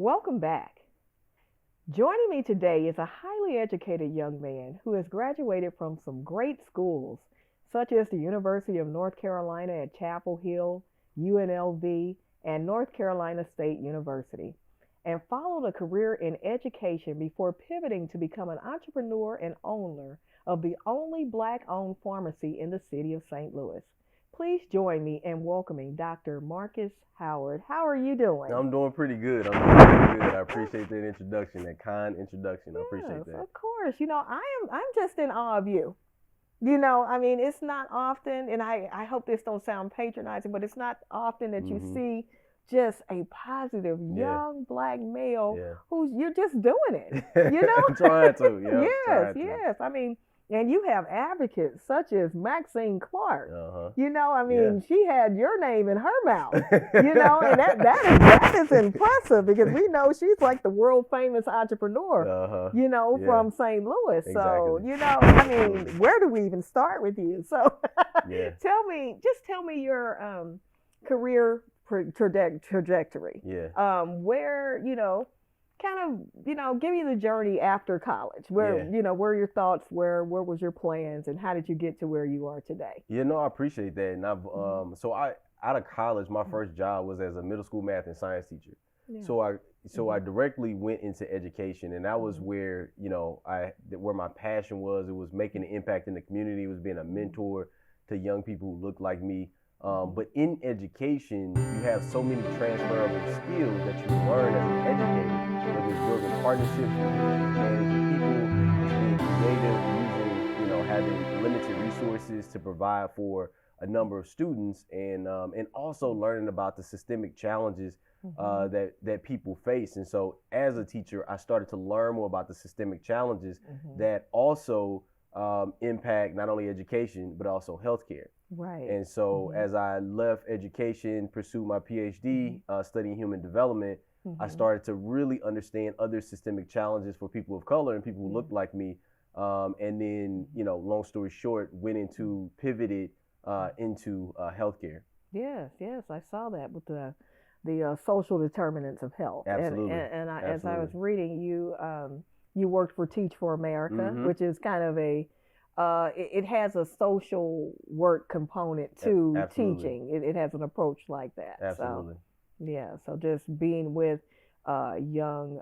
Welcome back. Joining me today is a highly educated young man who has graduated from some great schools, such as the University of North Carolina at Chapel Hill, UNLV, and North Carolina State University, and followed a career in education before pivoting to become an entrepreneur and owner of the only Black owned pharmacy in the city of St. Louis. Please join me in welcoming Dr. Marcus Howard. How are you doing? I'm doing pretty good. I'm doing pretty good. I appreciate that introduction, that kind introduction. I appreciate Yes, that. of course. I'm just in awe of you. It's not often, and I hope this don't sound patronizing, but it's not often that you Hmm. see just a positive Yeah, young Black male yeah. who's you're just doing it. You know? Trying to, yeah, Yes, trying to. yes. And you have advocates such as Maxine Clark. Uh-huh. Yeah. She had your name in her mouth. And that is impressive because we know she's like the world famous entrepreneur, Uh-huh. Yeah, from St. Louis. So, exactly. Absolutely. where do we even start with you? So Yeah, tell me your career trajectory. yeah, Where, kind of, give me the journey after college. Where, yeah. where are your thoughts? Where was your plans and how did you get to where you are today? Yeah, no, I appreciate that. And Hmm. so I out of college, my first job was as a middle school math and science teacher. Yeah. So I so Hmm. I directly went into education, and that was Hmm. where where my passion was. It was making an impact in the community. It was being a mentor to young people who looked like me. Hmm. But in education, you have so many transferable skills that you learn as an educator. Whether it's building partnerships, whether it's managing people, it's being creative, using having limited resources to provide for a number of students, and also learning about the systemic challenges Hmm. that people face. And so, as a teacher, I started to learn more about the systemic challenges Hmm. that also impact not only education but also healthcare. Right. And so, Hmm. as I left education, pursued my PhD, Hmm. studying human development, I Hmm. started to really understand other systemic challenges for people of color and people who Yeah. looked like me. And then, long story short, went into pivoted into healthcare. Yes, yes, I saw that with the social determinants of health, Absolutely, as I was absolutely. reading, you worked for Teach for America, Mm-hmm. which is kind of it has a social work component to Absolutely, teaching. It has an approach like that. So absolutely. yeah, so just being with young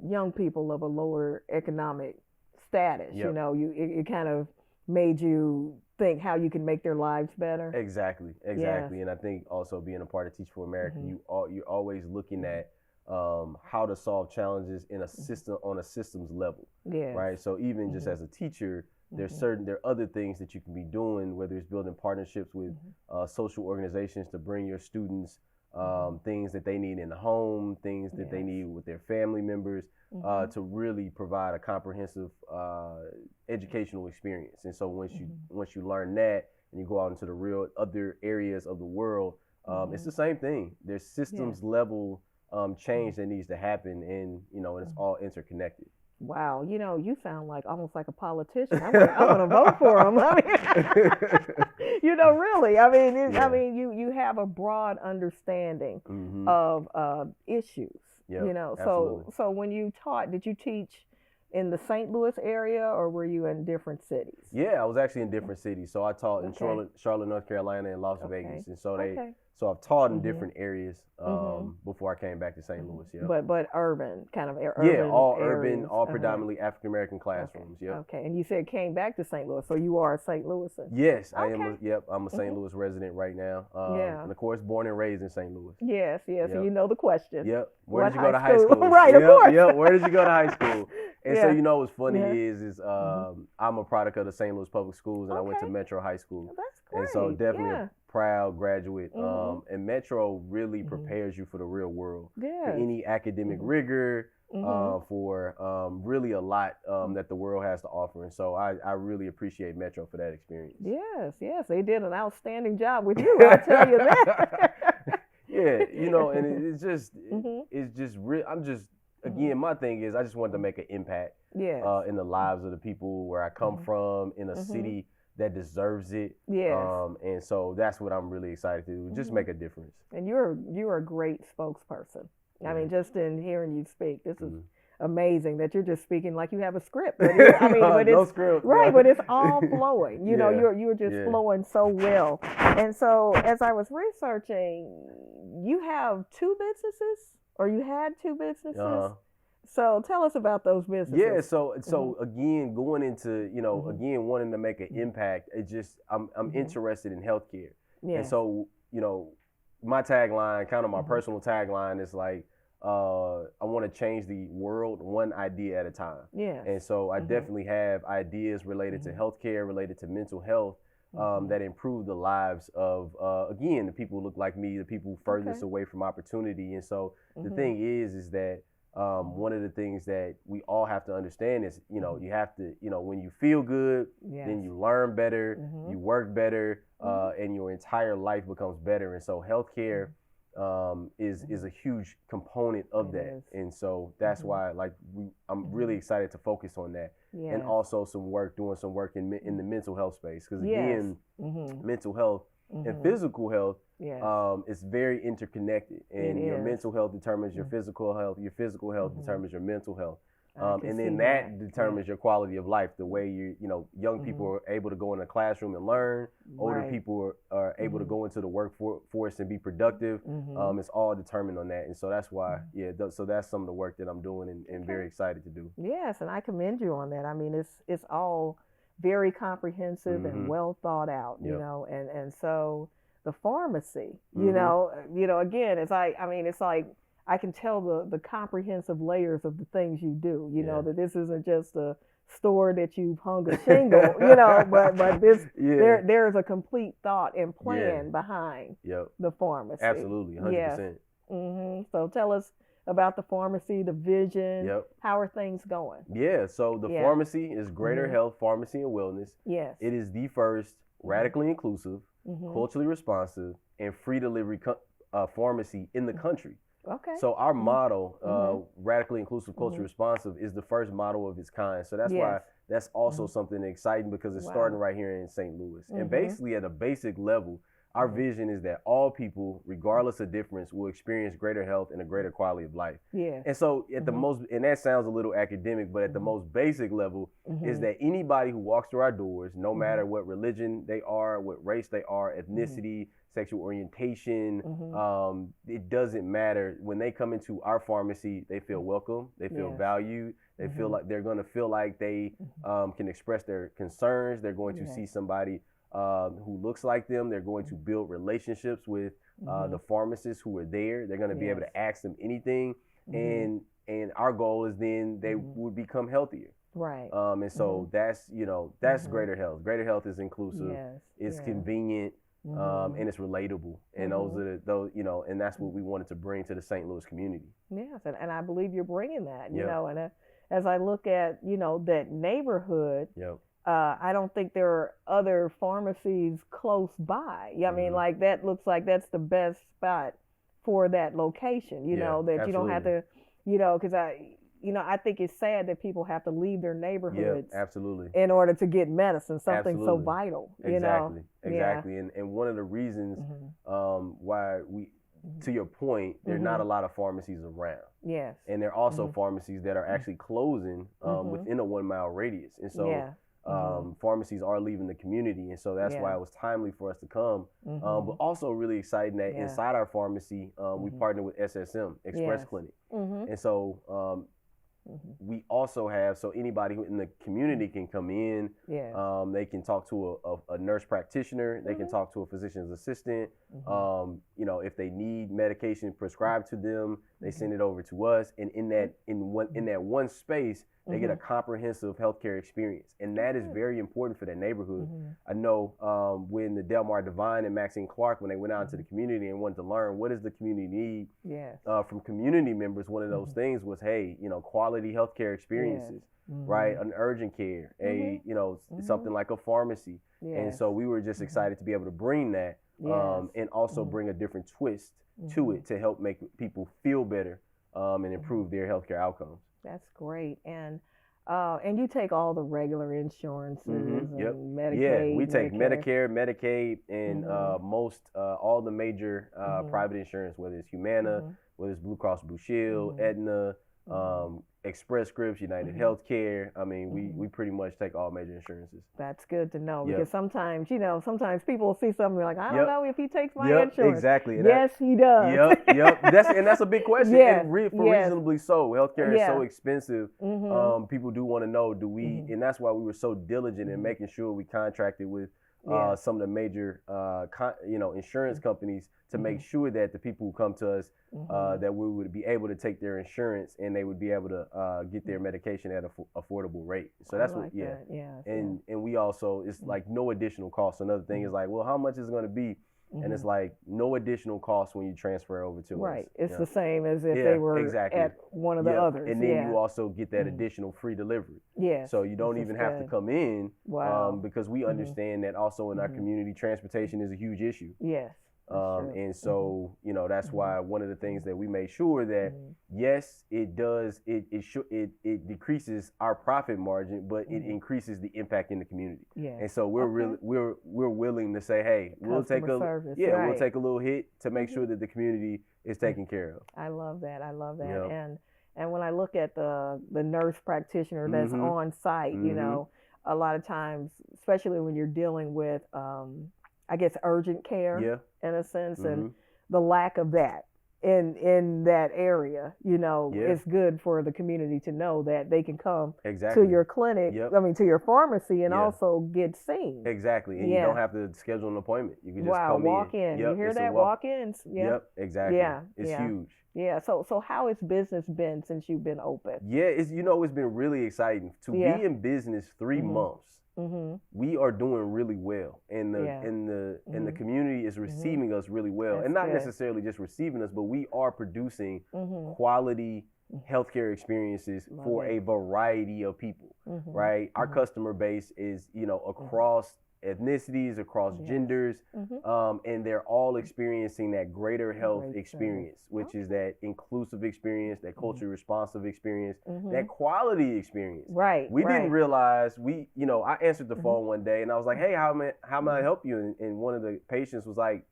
young people of a lower economic status, Yep. it kind of made you think how you can make their lives better. Exactly, Yes. exactly. And I think also being a part of Teach for America, Hmm. you're always looking Hmm. at how to solve challenges in a Hmm. system on a systems level, Yes. right? So even just Hmm. as a teacher, Hmm. there are other things that you can be doing, whether it's building partnerships with Hmm. social organizations to bring your students Hmm. things that they need in the home, things that they Yes. need with their family members, Hmm. to really provide a comprehensive educational experience. And so Hmm. once you learn that and you go out into the real other areas of the world, it's Hmm. the same thing. There's Yes. systems level Hmm. change that needs to happen, and it's Hmm. all interconnected. Wow, you sound like almost like a politician. I want to vote for him. I mean, really. Yeah. You have a broad understanding Hmm. of issues. Yep. So Absolutely. when you taught, did you teach in the St. Louis area or were you in different cities? Yeah, I was actually in different cities. So I taught in Okay. Charlotte, North Carolina, and Las Okay. Vegas, and so Okay. so I've taught in Mhm. different areas Mhm. before I came back to St. Mhm. Louis. Yep. But urban, kind of Yeah, urban all urban, areas. all Uh-huh. predominantly African American Okay. classrooms. Yep. Okay. And you said came back to St. Louis, so you are a St. Louisan. Yes, I am. Okay. Yep, I'm a St. Mhm. Louis resident right now, Yeah. and of course, born and raised in St. Louis. Yes. Yes. And Yep. you know the question. Yep. Where What did you go high to high school? school? Right. Of Yep. course. Yep. Where did you go to high school? And so Yeah. what's funny Yeah. is Mhm. I'm a product of the St. Louis Public Schools, and I went to Okay. Metro High School, Well, that's and so great. definitely a Yeah. proud graduate. Mhm. And Metro really Mhm. prepares you for the real world, for Yes. any academic Mhm. rigor, Mhm. for really a lot that the world has to offer. And so I really appreciate Metro for that experience. Yes. Yes. They did an outstanding job with you. I'll tell you that. Yeah, and Mhm. it's just real. I'm just Mhm. again, my thing is I just wanted to make an impact Yes. in the lives of the people where I come Mhm. from, in a Mhm. city that deserves it. Yes. And so that's what I'm really excited to do, just Mhm. make a difference. And you're a great spokesperson. I Yeah. mean, just in hearing you speak, this is Mhm. amazing that you're just speaking like you have a script. But it, I mean, but No it's script. right, No. but it's all flowing. You know, Yeah. you're just Yeah. flowing so well. And so, as I was researching, you have two businesses, or you had two businesses. Uh-huh. So tell us about those Yeah, businesses. so Mm-hmm. again, going into, Mm-hmm. again, wanting to make an Mm-hmm. impact, it just I'm Mm-hmm. interested in healthcare. And Yes. so, my tagline, kind of my Mm-hmm. personal tagline is like, I want to change the world one idea at a time. Yes. And so I Mm-hmm. definitely have ideas related to Mm-hmm. healthcare, related to mental health, Mm-hmm. that improve the lives of, again, the people who look like me, the people furthest Okay. away from opportunity. And so the Mm-hmm. thing is that Mm-hmm. one of the things that we all have to understand is, Mm-hmm. you have to, when you feel good, Yes. then you learn better, Mm-hmm. you work better, Mm-hmm. and your entire life becomes better. And so healthcare is Mm-hmm. a huge component of It that. is. And so that's Mm-hmm. why, like, I'm really Mm-hmm. excited to focus on that, and Yes. also doing some work in the Mm-hmm. mental health space, because Yes. again, Mm-hmm. mental health and Mm-hmm. physical health, Yes. is very interconnected, It and your is. mental health determines your Mm-hmm. physical health. Your physical health Mm-hmm. determines your mental health, I can and see then that. that Yeah. determines your quality of life. The way young people Mm-hmm. are able to go in a classroom and learn. Older Right. people are able to Mm-hmm. go into the workforce and be productive. Mm-hmm. It's all determined on that, and so that's why, Mm-hmm. yeah. So that's some of the work that I'm doing, and Okay. very excited to do. Yes, and I commend you on that. I mean, it's all very comprehensive and Mm-hmm. well thought out, Yep. and so the pharmacy, Mm-hmm. again, it's like I can tell the comprehensive layers of the things you do, Yeah. that this isn't just a store that you've hung a shingle, but this Yeah. there's a complete thought and Yeah. plan behind Yep. the pharmacy. Absolutely. Yes. 100%. So tell us about the pharmacy, the vision. Yep. How are things going? Yeah, so the Yeah. pharmacy is Greater Mhm. Health Pharmacy and Wellness. Yes. It is the first radically inclusive, Mhm. culturally responsive, and free delivery pharmacy in the country. Okay. So our motto, Mhm. radically inclusive, culturally Mhm. responsive, is the first model of its kind. So that's why Yes. that's also Mhm. something exciting, because it's Wow. starting right here in St. Louis. And Mhm. basically, at a basic level, our Mhm. vision is that all people, regardless of difference, will experience greater health and a greater quality of life. Yes. And so at the Mhm. most, and that sounds a little academic, but at the Mhm. most basic level is Mhm. that anybody who walks through our doors, no Mhm. matter what religion they are, what race they are, Mhm. ethnicity, sexual orientation, Mhm. it doesn't matter. When they come into our pharmacy, they feel Mm-hmm. welcome, they feel Yes. valued, they feel Mhm. like they're going to feel like they Mhm. can express their concerns. They're going to Yes. see somebody who looks like them. They're going to Mhm. build relationships with the Mhm. pharmacists who are there. They're going to be able Yes. to ask them anything, Mhm. and our goal is then they Mhm. would become healthier. Right. And so Mhm. that's Mhm. greater health. Greater health is inclusive, Yes. it's Yeah. convenient, Mhm. and it's relatable. And Mhm. and that's what we wanted to bring to the St. Louis community. Yes, and I believe you're bringing that, Yep. and as I look at, that neighborhood, Yep. I don't think there are other pharmacies close by. Yeah, I mean, Hmm. like that looks like that's the best spot for that location. Yeah. That you don't have Absolutely. to, because I think it's sad that people have to leave their Yep. neighborhoods Absolutely. in order to get medicine, something so Absolutely. vital. Exactly. Yeah. Exactly. And one of the reasons Mhm. why to your point, there are not a Mhm. lot of pharmacies around. Yes. And there are also Mhm. pharmacies that are actually closing Mhm. within a 1 mile radius. And so Yeah. Mhm. pharmacies are leaving the community. And so that's why Yeah. it was timely for us to come. But Mhm. also really exciting that Yeah. inside our pharmacy, we Mhm. partner with SSM, Express Yes. Clinic. Mhm. And so Mhm. we also have, so anybody who in the community can come in. Yes. They can talk to a nurse practitioner. They can Mhm. talk to a physician's assistant. Mhm. If they need medication prescribed to them, they Mhm. send it over to us. And in Mhm. that one space, they get a Mhm. comprehensive healthcare experience, and that is Good. very important for that neighborhood. Mhm. I know when the Delmar Divine and Maxine Clark, when they went out into Mhm. the community and wanted to learn what does the community need, Yes. from community members, one of those Mhm. things was, hey, quality healthcare Yes. experiences, right? Mhm. An urgent care, Mhm. something Mhm. like a pharmacy. And Yes. so we were just Mhm. excited to be able to bring that, Yes. and also Mhm. bring a different twist to Mhm. it to help make people feel better, and Mhm. improve their healthcare outcomes. That's great. And you take all the regular insurances Yep. and Yeah, we Medicaid, take Medicare. Medicare, Medicaid, and Mhm. most all the major Mhm. private insurance, whether it's Humana, Mhm. whether it's Blue Cross Blue Shield, Mm-hmm. Aetna, Mm-hmm. Express Scripts, United Mm-hmm. Healthcare. I mean, Mm-hmm. we pretty much take all major insurances. That's good to know Yep. because sometimes, sometimes people will see something like, I don't Yep. know if he takes my Yep. insurance. Exactly. And Yes, he does. yep. Yep. That's a big question, Yes, and for yes, reasonably so. Healthcare is so yeah. expensive. Mm-hmm. People do want to know, do we? Mm-hmm. And that's why we were so diligent in Mm-hmm. making sure we contracted with Yes. some of the major, insurance companies to make sure that the people who come to us, Mm-hmm. that we would be able to take their insurance and they would be able to get their medication at an affordable rate. So I that's what, like yeah. that. Yes, And we also, it's yeah. like no additional cost. Another thing is like, well, how much is it going to be? And it's Mm-hmm. like no additional cost when you transfer over to us. Right. It's Yeah. the same as if Yeah, they were exactly. at one of the Yep. others. And then Yeah. you also get that Mm-hmm. additional free delivery. Yes. So you don't This is even have to good. come in, Wow. because we Mm-hmm. understand that also in our Mm-hmm. community, transportation is a huge issue. Yes. That's true. And Mm-hmm. so, that's Mm-hmm. why one of the things that we made sure that, Mm-hmm. yes, it does, it decreases our profit margin, but it Mm-hmm. increases the impact in the community. Yes. And so we're Okay. really, we're willing to say, hey, we'll take Customer a, service. yeah, we'll Right. take a little hit to make Mm-hmm. sure that the community is taken care of. I love that. I love that. Yep. And when I look at the nurse practitioner that's Mm-hmm. on site, Mm-hmm. a lot of times, especially when you're dealing with, I guess, urgent care Yeah. in a sense, Mm-hmm. and the lack of that in that area, Yeah. it's good for the community to know that they can come Exactly. to your clinic, Yep. I mean, to your pharmacy, and Yeah. also get seen. Exactly. And you Yeah. don't have to schedule an appointment. You can just Wow, come walk in. in. Yep. You hear It's a that? walk. Walk-ins. Yeah. Yep. Exactly. Yeah. It's Yeah. huge. Yeah. So how has business been since you've been open? Yeah, it's been really exciting to Yeah. be in business 3 Mhm. months. Mm-hmm. We are doing really well, and the Yeah. and the and the Mhm. community is receiving us really well, That's and not good. necessarily just receiving us, but we are producing Mm-hmm. quality healthcare experiences Love for it. a variety of people. Mm-hmm. Right? Our Mhm. customer base is across ethnicities, across Yes. genders, Mm-hmm. and they're all experiencing that greater health Great experience, which is that inclusive experience, that culturally responsive experience, Mhm. that quality experience. Right. We right. didn't realize I answered the Mhm. phone one day and I was like, hey, how may I help you? And one of the patients was like,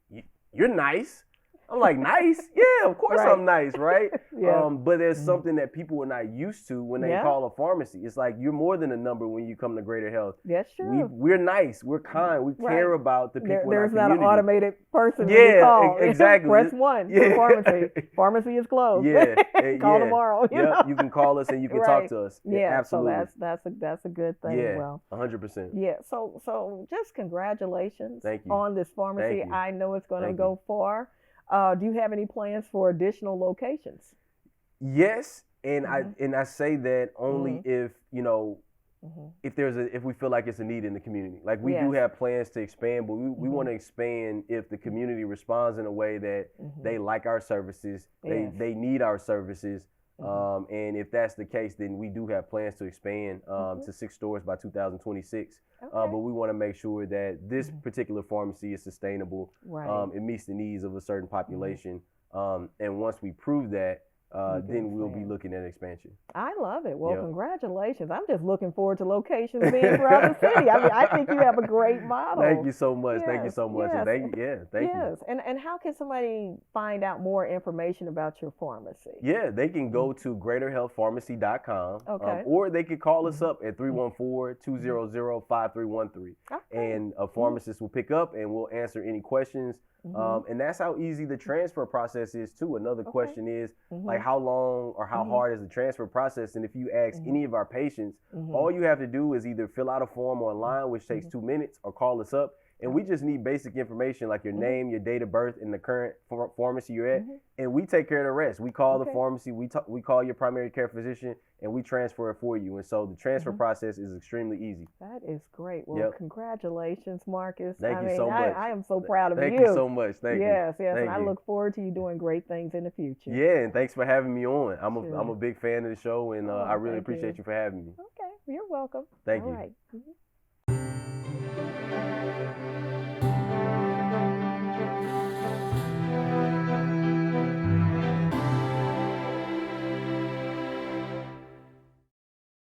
you're nice. I'm like, nice? Yeah, of course Right. I'm nice, right? Yeah. But there's Mhm. something that people are not used to when they Yeah. call a pharmacy. It's like you're more than a number when you come to Greater Health. That's true. We're nice, we're kind, we care Right. about the people There's in our not an community. automated person when Yeah, you call. exactly. Press 1 Yeah. for pharmacy. Pharmacy is closed. Yeah, Call yeah. tomorrow. You Yep, know? you can call us and you can Right. talk to us. Yeah. Absolutely. So that's a good thing. Yeah, Well. 100%. Yeah. So just congratulations Thank you. on this pharmacy. Thank you. I know it's going to Thank go far. Do you have any plans for additional locations? Yes, and Mhm. I say that only Mhm. if Mhm. if we feel like it's a need in the community. Like we do Yes. have plans to expand, but we Mhm. want to expand if the community responds in a way that Mhm. they like our services, Yes. they need our services. Mhm. And if that's the case, then we do have plans to expand to 6 stores by 2026. Okay. But we want to make sure that this Mhm. particular pharmacy is sustainable. Right. It meets the needs of a certain population. And once we prove that, You can then we'll be expand. looking at expansion. I love it. Well, Yep. congratulations. I'm just looking forward to locations being throughout the city. I mean, I think you have a great model. Thank you so much. Thank you Yes, so much. And yes. thank you. Yes. And how can somebody find out more information about your pharmacy? Yeah, they can go to greaterhealthpharmacy.com, Okay. or they can call us up at 314-200-5313. Okay. And a pharmacist will pick up and we'll answer any questions. Mhm. And that's how easy the transfer process is too. Another Okay. question is Mhm. like how long or how Mhm. hard is the transfer process? And if you ask Mhm. any of our patients, Mhm. all you have to do is either fill out a form online, which takes 2 minutes, or call us up. And we just need basic information like your Mhm. name, your date of birth, and the current pharmacy you're at. Mhm. And we take care of the rest. We call the Okay. pharmacy, we call your primary care physician, and we transfer it for you. And so the transfer Mhm. process is extremely easy. That is great. Well, Yep. congratulations, Marcus. Thank I you mean, so much. I am so proud of Thank you. you so much. Thank you. Yes, yes. Thank And I you. look forward to you doing great things in the future. Yeah, and thanks for having me on. I'm Sure. a big fan of the show, and Oh, I really thank appreciate you. you for having me. Okay. You're welcome. Thank All you. right. Mhm.